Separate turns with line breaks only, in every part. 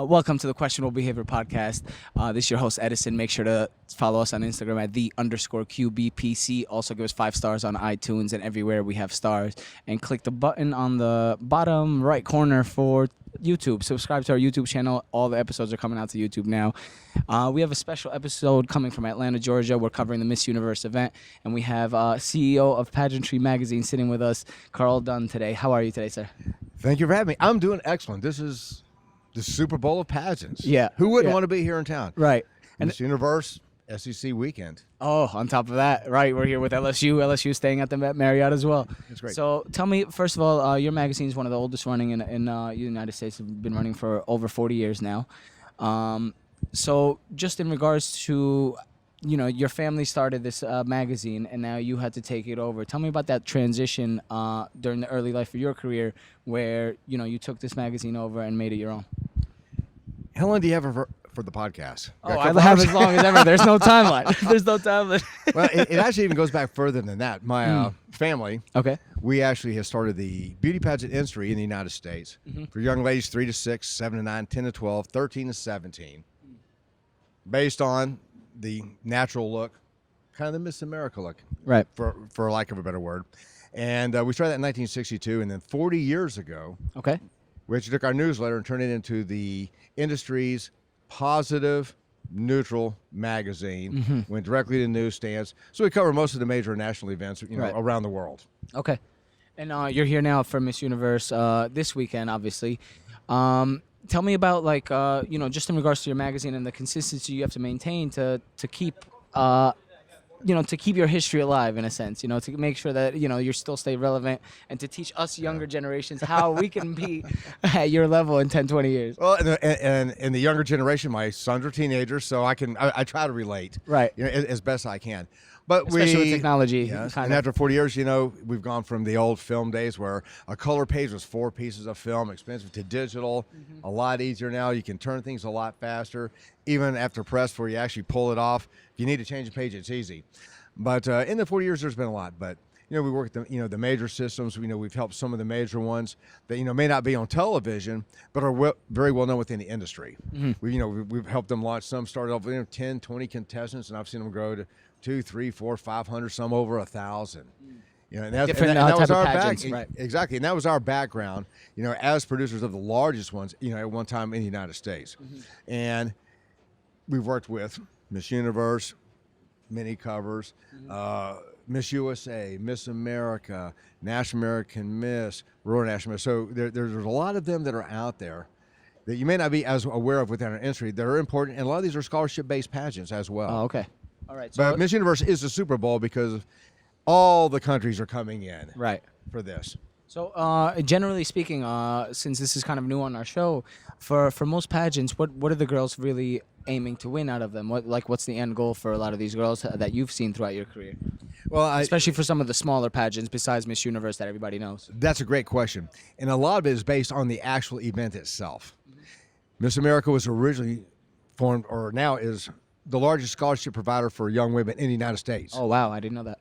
Welcome to the Questionable Behavior Podcast. This is your host, Edison. Make sure to follow us on Instagram at _QBPC. Also give us 5 stars on iTunes and everywhere we have stars. And click the button on the bottom right corner for YouTube. Subscribe to our YouTube channel. All the episodes are coming out to YouTube now. We have a special episode coming from Atlanta, Georgia. We're covering the Miss Universe event. And we have CEO of Pageantry Magazine sitting with us, Carl Dunn, today. How are you today, sir?
Thank you for having me. I'm doing excellent. This is the Super Bowl of pageants.
Yeah.
Who wouldn't want to be here in town?
Right.
And Miss Universe, SEC weekend.
Oh, on top of that, right, we're here with LSU. LSU staying at the Marriott as well.
That's great.
So tell me, first of all, your magazine is one of the oldest running in the United States. It's been running for over 40 years now. So just in regards to, your family started this magazine and now you had to take it over. Tell me about that transition during the early life of your career where, you took this magazine over and made it your own.
How long do you have for the podcast?
Oh, I have as long as ever. There's no timeline. There's no timeline.
Well, it actually even goes back further than that. My family,
Okay.
we actually have started the beauty pageant industry in the United States for young ladies 3 to 6, 7 to 9, 10 to 12, 13 to 17, based on the natural look, kind of the Miss America look,
Right.
for lack of a better word. And we started that in 1962, and then 40 years ago,
Okay.
we actually took our newsletter and turned it into the industry's positive, neutral magazine. Went directly to newsstands. So we cover most of the major national events,
Right.
around the world.
Okay. And you're here now for Miss Universe this weekend, obviously. Tell me about, just in regards to your magazine and the consistency you have to maintain to keep, to keep your history alive, in a sense, to make sure that, you still stay relevant and to teach us younger generations how we can be at your level in 10, 20 years.
Well, and in the younger generation, my sons are teenagers, so I try to relate,
Right.
As best I can. But
Especially with technology.
Yes, and after 40 years, we've gone from the old film days where a color page was 4 pieces of film, expensive, to digital. A lot easier now. You can turn things a lot faster. Even after press, where you actually pull it off, if you need to change a page, it's easy. But in the 40 years, there's been a lot. But we work at the major systems. We've helped some of the major ones that may not be on television, but are very well known within the industry. We've helped them launch. Some started off with 10, 20 contestants, and I've seen them grow to 2, 3, 4, 500, some over 1,000. And that was our
pageants, right.
Exactly, and that was our background. As producers of the largest ones, at one time in the United States, and we've worked with Miss Universe, many covers, Miss USA, Miss America, National American Miss, Rural National Miss. So there's a lot of them that are out there that you may not be as aware of within our industry. They're important, and a lot of these are scholarship-based pageants as well.
Oh, okay. All right. So
But Miss Universe is the Super Bowl because all the countries are coming in for this.
So, generally speaking, since this is kind of new on our show, for most pageants, what are the girls really aiming to win out of them? What's the end goal for a lot of these girls that you've seen throughout your career?
Well,
Especially for some of the smaller pageants besides Miss Universe that everybody knows.
That's a great question. And a lot of it is based on the actual event itself. Miss America was originally formed, or now is, the largest scholarship provider for young women in the United States.
Oh, wow. I didn't know that.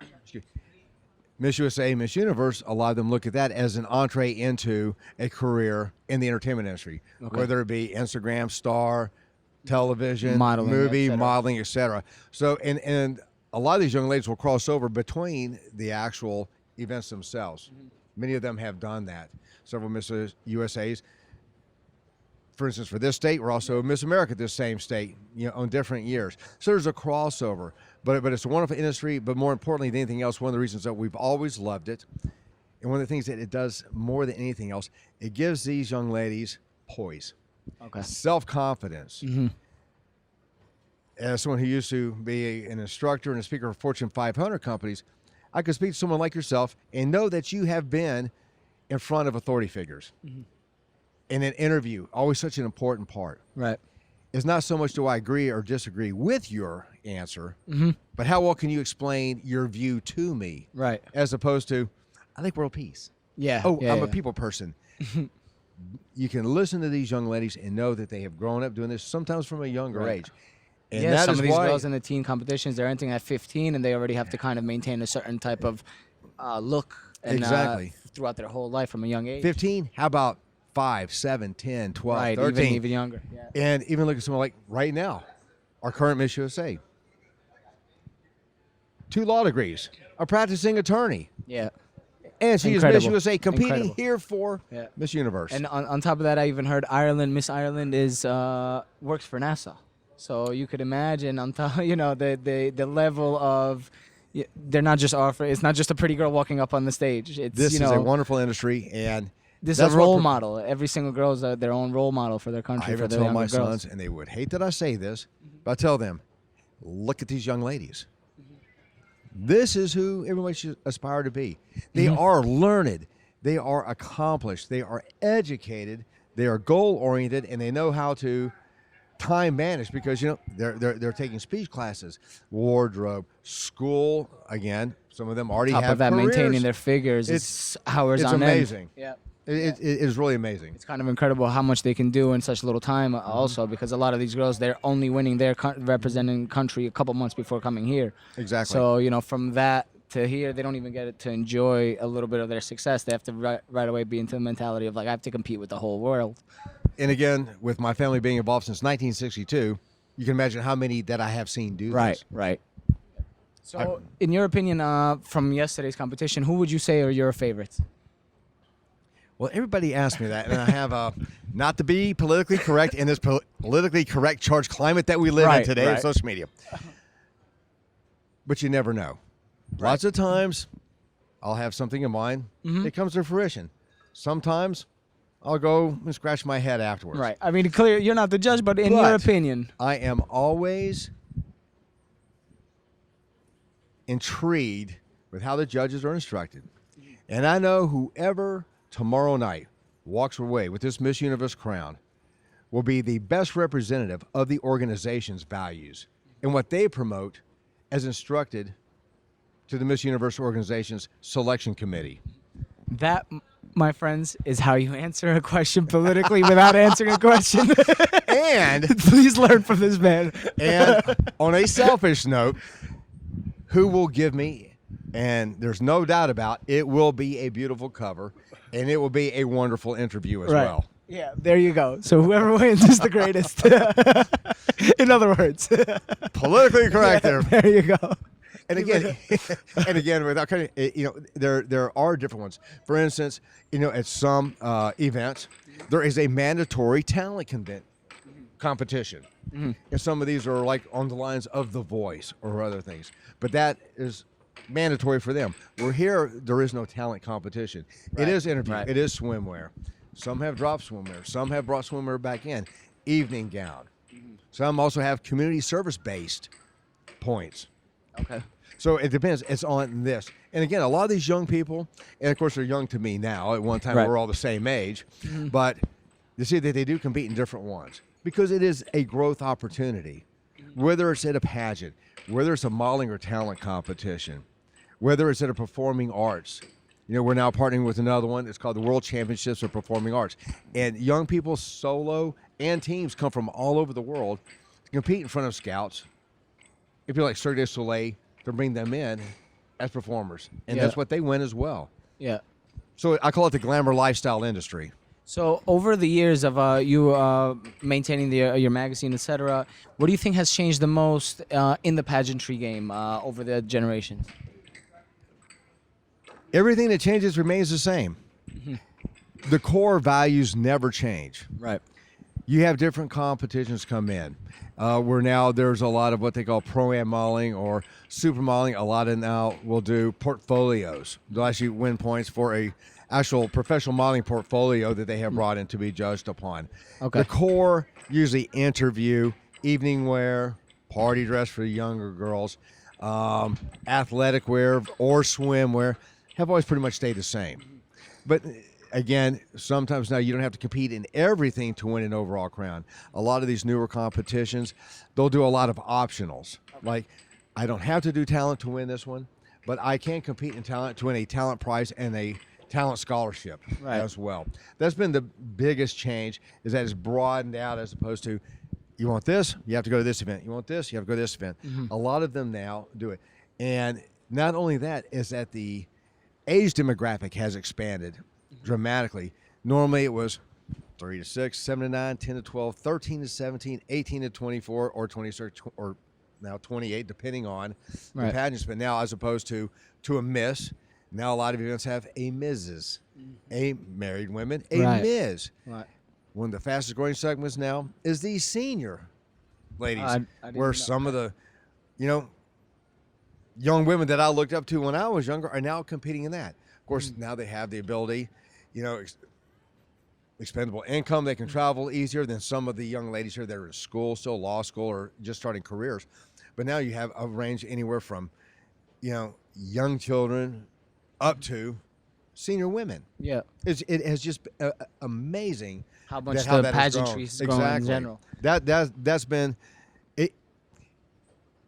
Miss USA, Miss Universe, a lot of them look at that as an entree into a career in the entertainment industry, whether it be Instagram star, television,
Modeling,
movie,
et cetera.
modeling, etc. So, and a lot of these young ladies will cross over between the actual events themselves. Many of them have done that. Several Miss USAs. For instance, for this state, we're also Miss America at this same state, on different years. So there's a crossover, but it's a wonderful industry. But more importantly than anything else, one of the reasons that we've always loved it, and one of the things that it does more than anything else, it gives these young ladies poise, self-confidence. As someone who used to be an instructor and a speaker for Fortune 500 companies, I could speak to someone like yourself and know that you have been in front of authority figures. In an interview, always such an important part.
Right.
It's not so much do I agree or disagree with your answer, but how well can you explain your view to me?
Right.
As opposed to, I think world peace.
Yeah.
Oh,
yeah,
I'm
yeah.
a people person. You can listen to these young ladies and know that they have grown up doing this, sometimes from a younger age. And
yeah,
that
some
is
of these
why,
girls in the teen competitions, they're entering at 15 and they already have to kind of maintain a certain type of look and,
Exactly.
throughout their whole life from a young age.
15, how about 5, 7, 10, 12,
Right,
13.
even younger. Yeah.
And even look at someone like right now, our current Miss USA. 2 law degrees, a practicing attorney.
Yeah.
And she is
Incredible.
Miss USA competing
Incredible.
here for
Yeah.
Miss Universe.
And on top of that, I even heard Miss Ireland is works for NASA. So you could imagine on top, the level of, they're not just offering. It's not just a pretty girl walking up on the stage. It's
this is a wonderful industry, and
this is a role model. Every single girl is their own role model for their country.
I even tell my sons, and they would hate that I say this, but I tell them, look at these young ladies. This is who everybody should aspire to be. They are learned. They are accomplished. They are educated. They are goal-oriented, and they know how to time manage because, they're taking speech classes, wardrobe, school. Again, some of them already
Top
have
of that,
careers.
maintaining their figures. It's hours
it's
on end.
amazing.
Yeah.
It is really amazing.
It's kind of incredible how much they can do in such little time also, because a lot of these girls, they're only winning their representing country a couple months before coming here.
Exactly.
So, from that to here, they don't even get to enjoy a little bit of their success. They have to right away be into the mentality of, like, I have to compete with the whole world.
And again, with my family being involved since 1962, you can imagine how many that I have seen do this.
Right. So, in your opinion, from yesterday's competition, who would you say are your favorites?
Well, everybody asks me that, and I have not to be politically correct in this politically correct charged climate that we live in today of social media. But you never know.
Right.
Lots of times, I'll have something in mind. It comes to fruition. Sometimes, I'll go and scratch my head afterwards.
Right. I mean, clear, you're not the judge, but in your opinion.
I am always intrigued with how the judges are instructed. And I know whoever tomorrow night walks away with this Miss Universe crown will be the best representative of the organization's values and what they promote as instructed to the Miss Universe organization's selection committee.
That, my friends, is how you answer a question politically without answering a question.
And
please learn from this man.
And on a selfish note, who will give me, and there's no doubt about it, will be a beautiful cover, and it will be a wonderful interview as well.
Yeah, there you go. So whoever wins is the greatest. In other words.
Politically correct there.
There you go.
And again, without kind of, there are different ones. For instance, at some events, there is a mandatory talent competition. And some of these are like on the lines of The Voice or other things. But that is mandatory for them. We're here, there is no talent competition. It is interview. It is swimwear. Some have dropped swimwear. Some have brought swimwear back in. Evening gown. Some also have community service-based points.
Okay.
So it depends. It's on this. And again, a lot of these young people, and of course they're young to me now. At one time we're all the same age. But you see that they do compete in different ones because it is a growth opportunity. Whether it's at a pageant, whether it's a modeling or talent competition, whether it's at a performing arts. We're now partnering with another one. It's called the World Championships of Performing Arts. And young people, solo, and teams come from all over the world to compete in front of scouts. If you're like Cirque du Soleil, to bring them in as performers. And that's what they win as well. Yeah. So I call it the glamour lifestyle industry.
So over the years of you maintaining your magazine, etc., what do you think has changed the most in the pageantry game over the generations?
Everything that changes remains the same. The core values never change.
Right.
You have different competitions come in. Where now there's a lot of what they call pro-am modeling or super modeling. A lot of now will do portfolios. They'll actually win points for a actual professional modeling portfolio that they have brought in to be judged upon. Okay. The core, usually interview, evening wear, party dress for the younger girls, athletic wear or swimwear have always pretty much stayed the same. But again, sometimes now you don't have to compete in everything to win an overall crown. A lot of these newer competitions, they'll do a lot of optionals. Like, I don't have to do talent to win this one, but I can compete in talent to win a talent prize and a talent scholarship as well. That's been the biggest change, is that it's broadened out as opposed to, you want this, you have to go to this event. You want this, you have to go to this event. A lot of them now do it. And not only that, is that the age demographic has expanded dramatically. Normally it was 3 to 6, 7 to 9, 10 to 12, 13 to 17, 18 to 24, or 26, or now 28, depending on the pageants. But now, as opposed to a Miss, now a lot of events have a Mrs., a married women, a Ms.
Right.
One of the fastest growing segments now is the senior ladies, where some of the, young women that I looked up to when I was younger are now competing in that. Of course, now they have the ability, expendable income. They can travel easier than some of the young ladies here that are in school, still law school, or just starting careers. But now you have a range anywhere from, young children up to senior women.
Yeah.
It has just been amazing
how much the pageantry is growing in general.
That's been it.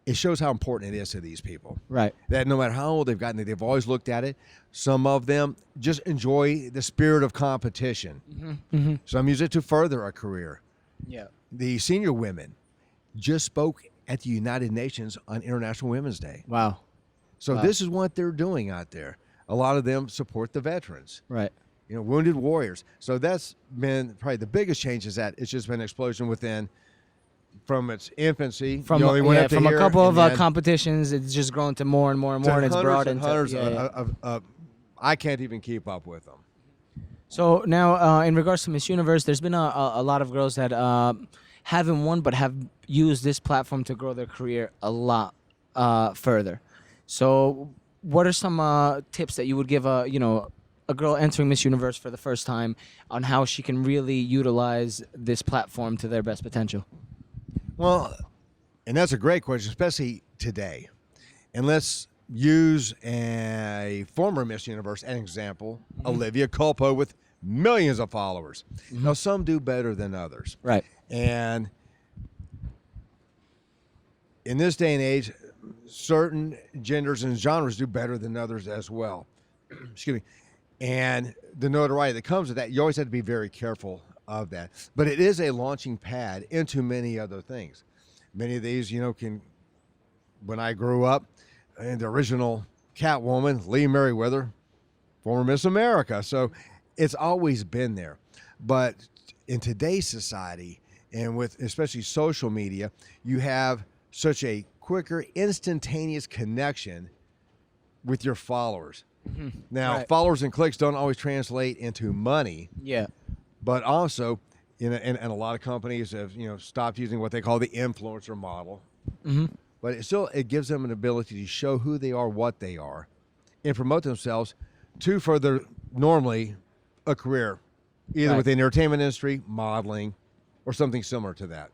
It shows how important it is to these people.
Right.
That no matter how old they've gotten, they've always looked at it. Some of them just enjoy the spirit of competition. Some use it to further a career.
Yeah.
The senior women just spoke at the United Nations on International Women's Day.
Wow.
So this is what they're doing out there. A lot of them support the veterans.
Right.
Wounded warriors. So that's been probably the biggest change, is that it's just been an explosion within, from its infancy.
From a couple of competitions, it's just grown to more and more and more, and it's broadened.
Hundreds I can't even keep up with them.
So now, in regards to Miss Universe, there's been a lot of girls that haven't won, but have used this platform to grow their career a lot further. So what are some tips that you would give a girl entering Miss Universe for the first time on how she can really utilize this platform to their best potential?
Well, and that's a great question, especially today. And let's use a former Miss Universe as an example, Olivia Culpo, with millions of followers. Now, some do better than others.
Right.
And in this day and age, certain genders and genres do better than others as well. Excuse me. And the notoriety that comes with that, you always have to be very careful of that. But it is a launching pad into many other things. Many of these, when I grew up, and the original Catwoman, Lee Merriweather, former Miss America. So it's always been there. But in today's society, and with especially social media, you have such a quicker, instantaneous connection with your followers. Now, followers and clicks don't always translate into money.
Yeah.
But also, and a lot of companies have stopped using what they call the influencer model. But it gives them an ability to show who they are, what they are, and promote themselves to further normally a career, either within the entertainment industry, modeling, or something similar to that.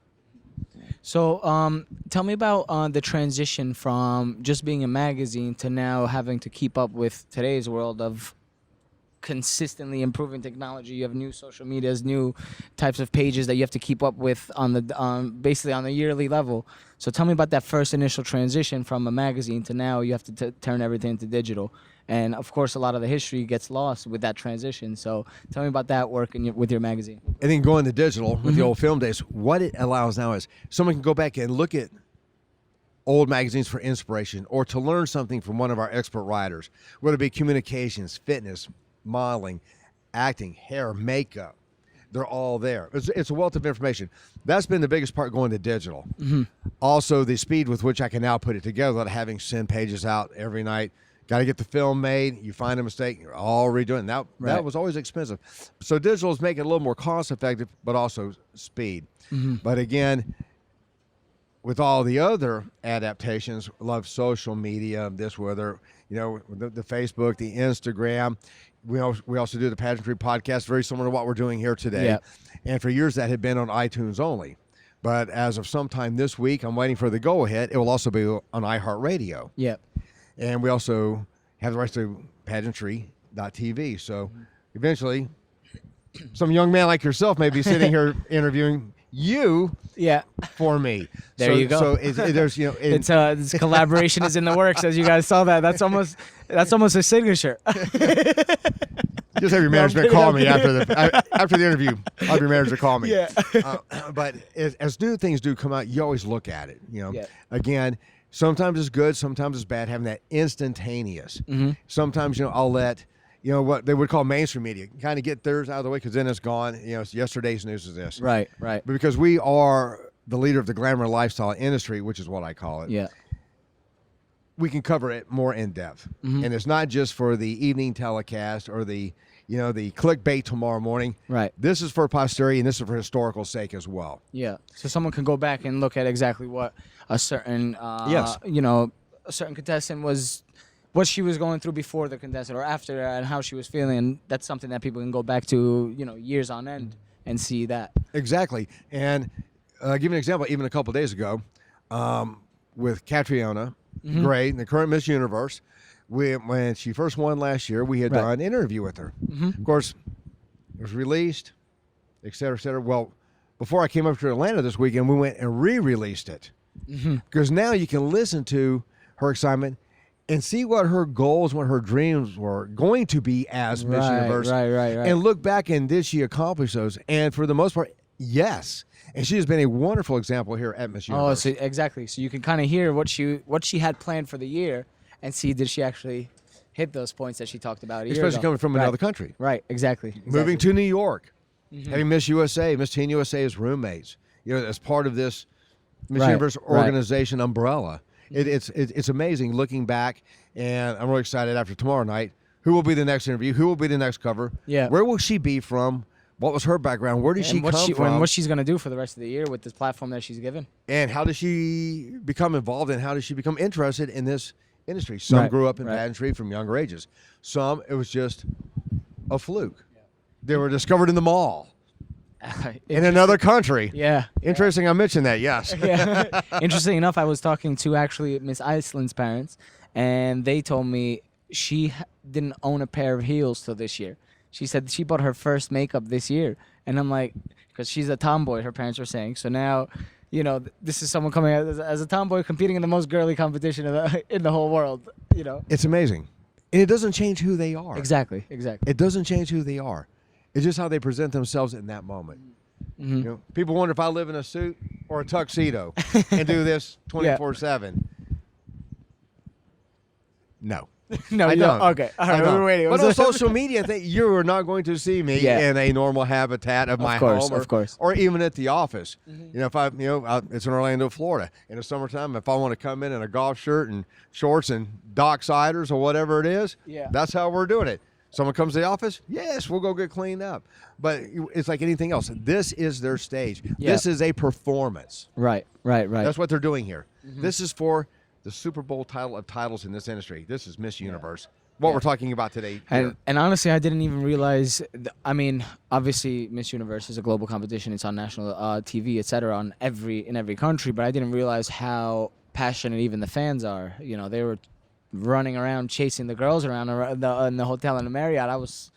So tell me about the transition from just being a magazine to now having to keep up with today's world of consistently improving technology. You have new social medias, new types of pages that you have to keep up with on the basically on a yearly level. So tell me about that first initial transition from a magazine to now you have to turn everything into digital. And of course, a lot of the history gets lost with that transition. So tell me about that work with your magazine.
And then going to digital with the old film days, what it allows now is someone can go back and look at old magazines for inspiration or to learn something from one of our expert writers, whether it be communications, fitness, modeling, acting, hair, makeup. They're all there. It's a wealth of information. That's been the biggest part going to digital. Also, the speed with which I can now put it together without having to send pages out every night. Got to get the film made. You find a mistake, you're all redoing it. That was always expensive. So digital is making it a little more cost effective, but also speed. But again, with all the other adaptations, love social media, whether the Facebook, the Instagram. We also do the Pageantry podcast, very similar to what we're doing here today.
Yeah.
And for years that had been on iTunes only. But as of sometime this week, I'm waiting for the go-ahead. It will also be on iHeartRadio.
Yep.
And we also have the rights to pageantry.tv. So eventually, some young man like yourself may be sitting here interviewing you for me.
There you go.
So there's
this collaboration is in the works, as you guys saw that. That's almost a signature.
Just have your management call me after the interview. I'll have your manager call me.
Yeah.
But as new things do come out, you always look at it. Again, sometimes it's good, sometimes it's bad. Having that instantaneous. Sometimes I'll let what they would call mainstream media. Kind of get theirs out of the way because then it's gone. It's yesterday's news is this.
Right.
But because we are the leader of the glamour lifestyle industry, which is what I call it.
Yeah.
We can cover it more in depth.
Mm-hmm.
And it's not just for the evening telecast or the clickbait tomorrow morning.
Right.
This is for posterity and this is for historical sake as well.
Yeah. So someone can go back and look at exactly what a certain,
Yes.
a certain contestant was, what she was going through before the contestant or after, and how she was feeling. And that's something that people can go back to, years on end and see that.
Exactly. And give you an example, even a couple of days ago, with Catriona Gray, the current Miss Universe, when she first won last year, we had done an interview with her. Of course, it was released, et cetera, et cetera. Well, before I came up to Atlanta this weekend, we went and re-released it. Because now you can listen to her excitement and see what her goals, what her dreams were going to be as Miss Universe.
Right.
And look back and did she accomplish those? And for the most part, yes. And she has been a wonderful example here at Miss Universe.
Oh, so exactly. So you can kind of hear what she had planned for the year and see did she actually hit those points that she talked about a year
Especially
ago.
coming from another country.
Right, exactly.
Moving to New York. Having Miss USA, Miss Teen USA as roommates. As part of this Miss Universe organization umbrella. It's amazing looking back, and I'm really excited after tomorrow night. Who will be the next interview? Who will be the next cover?
Yeah.
Where will she be from? What was her background? Where did she come from?
And what she's going to do for the rest of the year with this platform that she's given.
And how does she become involved, and how does she become interested in this industry? Some grew up in pageantry from younger ages. Some, it was just a fluke. They were discovered in the mall. In another country.
Yeah.
Interesting I mentioned that, yes.
Yeah. Interesting enough, I was talking to actually Miss Iceland's parents, and they told me she didn't own a pair of heels till this year. She said she bought her first makeup this year. And I'm like, because she's a tomboy, her parents were saying. So now, this is someone coming out as a tomboy competing in the most girly competition in the whole world,
It's amazing. And it doesn't change who they are.
Exactly.
It doesn't change who they are. It's just how they present themselves in that moment. People wonder if I live in a suit or a tuxedo and do this 24/7. No.
No,
I
you
don't.
Okay. All right, we're waiting.
But on social media, you are not going to see me in a normal habitat of my home, or even at the office. If it's in Orlando, Florida, in the summertime. If I want to come in a golf shirt and shorts and docksiders or whatever it is, that's how we're doing it. Someone comes to the office, yes, we'll go get cleaned up. But it's like anything else. This is their stage. This is a performance.
Right.
That's what they're doing here. This is for the Super Bowl title of titles in this industry. This is Miss Universe. What we're talking about today.
And honestly, I didn't even realize. Obviously, Miss Universe is a global competition. It's on national TV, etc., in every country. But I didn't realize how passionate even the fans are. They were running around chasing the girls around in the hotel in the Marriott. I was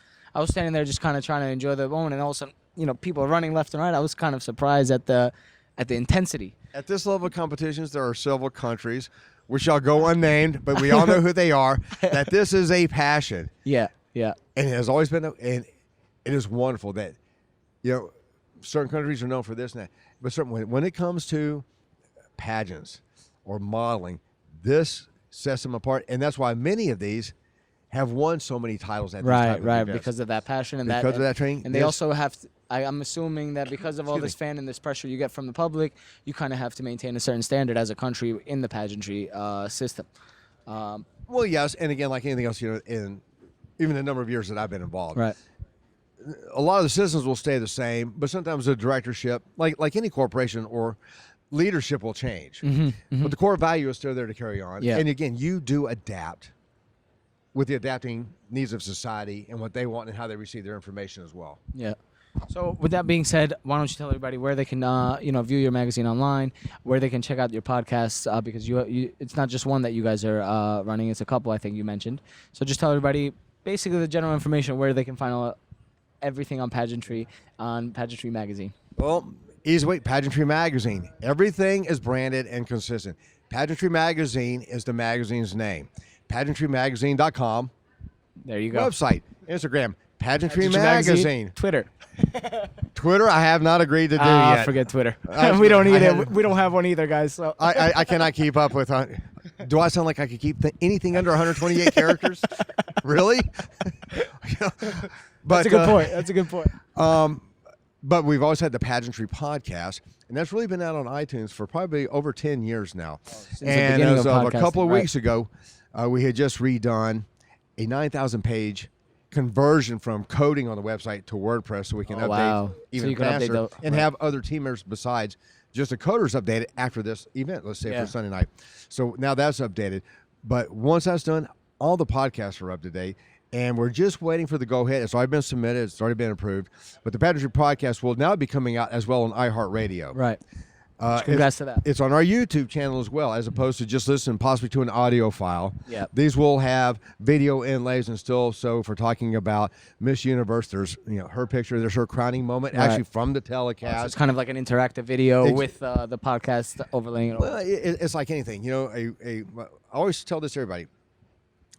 standing there just kind of trying to enjoy the moment, and all of a sudden, people are running left and right. I was kind of surprised at the intensity. At
this level of competitions, there are several countries, which shall go unnamed, but we all know who they are, that this is a passion.
Yeah.
And it has always been, and it is wonderful that, certain countries are known for this and that. But certainly when it comes to pageants or modeling, this sets them apart. And that's why many of these have won so many titles at this type of events.
Because of that passion and
because of that training.
And they also have to, I'm assuming that because of all this fan and this pressure you get from the public, you kind of have to maintain a certain standard as a country in the pageantry system.
Well, yes, and again, like anything else, in even the number of years that I've been involved, a lot of the systems will stay the same, but sometimes the directorship, like any corporation or leadership, will change. But the core value is still there to carry on. And again, you do adapt with the adapting needs of society and what they want and how they receive their information as well. Yeah.
So with that being said, why don't you tell everybody where they can, view your magazine online, where they can check out your podcasts, because it's not just one that you guys are running, it's a couple I think you mentioned. So just tell everybody basically the general information where they can find everything on Pageantry Magazine.
Well, easy way, Pageantry Magazine. Everything is branded and consistent. Pageantry Magazine is the magazine's name. PageantryMagazine.com.
There you go.
Website, Instagram, Pageantry Magazine.
Twitter,
I have not agreed to do yet.
Forget Twitter. We don't need it. We don't have one either, guys. So
I cannot keep up with. Do I sound like I could keep anything under 128 characters? Really? But,
That's a good point. That's a good point.
But we've always had the Pageantry podcast, and that's really been out on iTunes for probably over 10 years now. And as of a couple of weeks ago, we had just redone a 9,000-page conversion from coding on the website to WordPress, so we can update even faster and have other team members besides just the coders update it after this event, let's say for Sunday night. So now that's updated. But once that's done, all the podcasts are up to date. And we're just waiting for the go-ahead. It's already been submitted. It's already been approved. But the Pageantry podcast will now be coming out as well on iHeartRadio.
Right. Congrats to that.
It's on our YouTube channel as well, as opposed to just listening possibly to an audio file.
Yeah.
These will have video inlays and still. So if we're talking about Miss Universe, there's her picture. There's her crowning moment, actually from the telecast.
So it's kind of like an interactive video with the podcast overlaying it.
Well, it's like anything. I always tell this to everybody.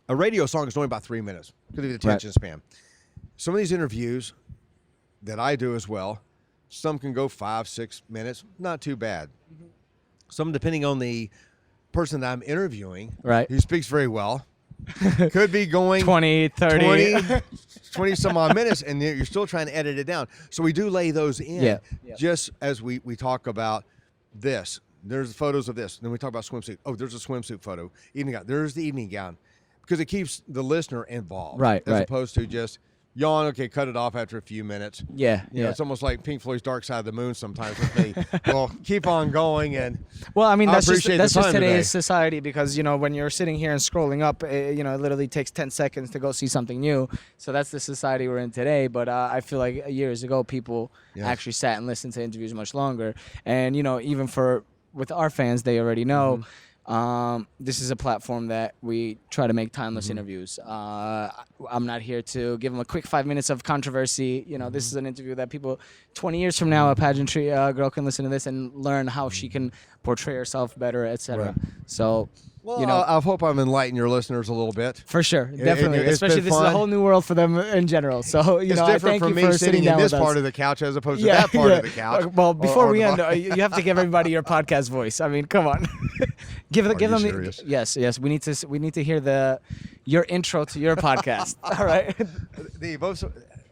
A radio song is only about 3 minutes because of the attention span. Some of these interviews that I do as well, some can go 5-6 minutes, not too bad. Some, depending on the person that I'm interviewing, who speaks very well, could be going
20, 30.
20 some odd minutes, and you're still trying to edit it down. So we do lay those in just as we talk about this. There's photos of this. Then we talk about swimsuit. Oh, there's a swimsuit photo. Evening gown. There's the evening gown. Because it keeps the listener involved, as opposed to just yawn. Okay, cut it off after a few minutes. It's almost like Pink Floyd's "Dark Side of the Moon" sometimes with me. Well, keep on going, and
that's just today's society. Because when you're sitting here and scrolling up, it literally takes 10 seconds to go see something new. So that's the society we're in today. But I feel like years ago, people actually sat and listened to interviews much longer. And even with our fans, they already know. This is a platform that we try to make timeless interviews. I'm not here to give them a quick 5 minutes of controversy. This is an interview that people 20 years from now, a pageantry girl can listen to this and learn how she can portray herself better, etc. So,
I hope I'm enlightening your listeners a little bit.
For sure, definitely. Especially this is a whole new world for them in general. So,
it's different from me sitting in this part of the couch as opposed to that part of the couch.
Well, before we end, you have to give everybody your podcast voice. I mean, come on. Give them
serious?
Yes. We need to hear your intro to your podcast. All right.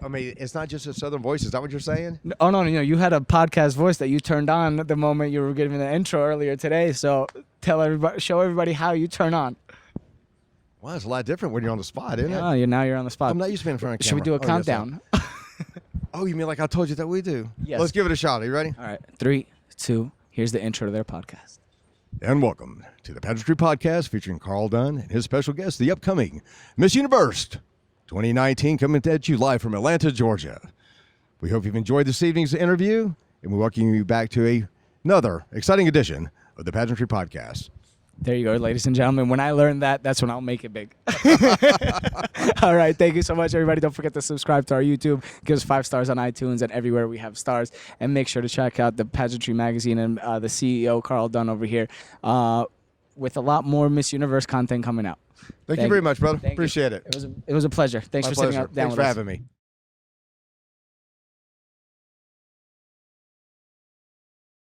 It's not just a Southern voice. Is that what you're saying?
No. You had a podcast voice that you turned on the moment you were giving the intro earlier today. So show everybody how you turn on.
Well, it's a lot different when you're on the spot, isn't it?
Now you're on the spot.
I'm not used to being in front of camera.
Should we do a countdown?
Oh, you mean like I told you that we do?
Yes.
Let's give it a shot. Are you ready?
All right. 3, 2. Here's the intro to their podcast.
And welcome to the Pageantry Podcast featuring Carl Dunn and his special guest, the upcoming Miss Universe 2019, coming at you live from Atlanta, Georgia. We hope you've enjoyed this evening's interview, and we welcome you back to another exciting edition of the Pageantry Podcast.
There you go, ladies and gentlemen. When I learn that's when I'll make it big. All right. Thank you so much, everybody. Don't forget to subscribe to our YouTube. Give us 5 stars on iTunes and everywhere we have stars. And make sure to check out the Pageantry Magazine and the CEO, Carl Dunn, over here with a lot more Miss Universe content coming out.
Thank you very much, brother. Appreciate it.
It was a pleasure. Thanks for sitting down with us.
Thanks for having me.